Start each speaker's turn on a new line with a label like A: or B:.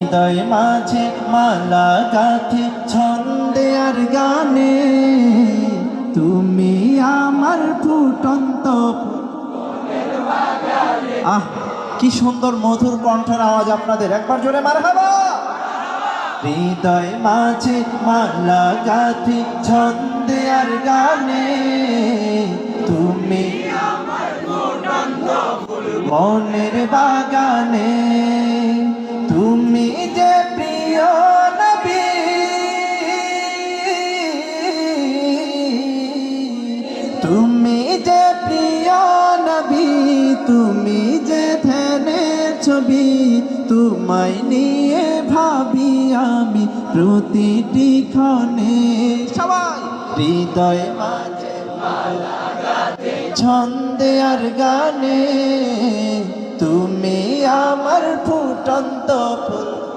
A: হৃদয় মাঝে মালা গাঁথে ছন্দে আর গানে, তুমি আমার ফুটন্ত। আহ, কি সুন্দর মধুর কণ্ঠের আওয়াজ আপনাদের, একবার জোরে মারহাবা। হৃদয় মাঝে মালা গাঁথে ছন্দে আর গানে, তুমি মনের বাগানে, তুমি যে প্রিয় নবী, তুমি যে প্রিয় নবী, তুমি যে ধ্যানের ছবি, তোমায় নিয়ে ভাবি আমি প্রতিটি ক্ষণে। সবাই হৃদয় মাঝে মালা গাঁথে ছন্দে আর গানে, তুমি আমার ফুটন্ত ফুল।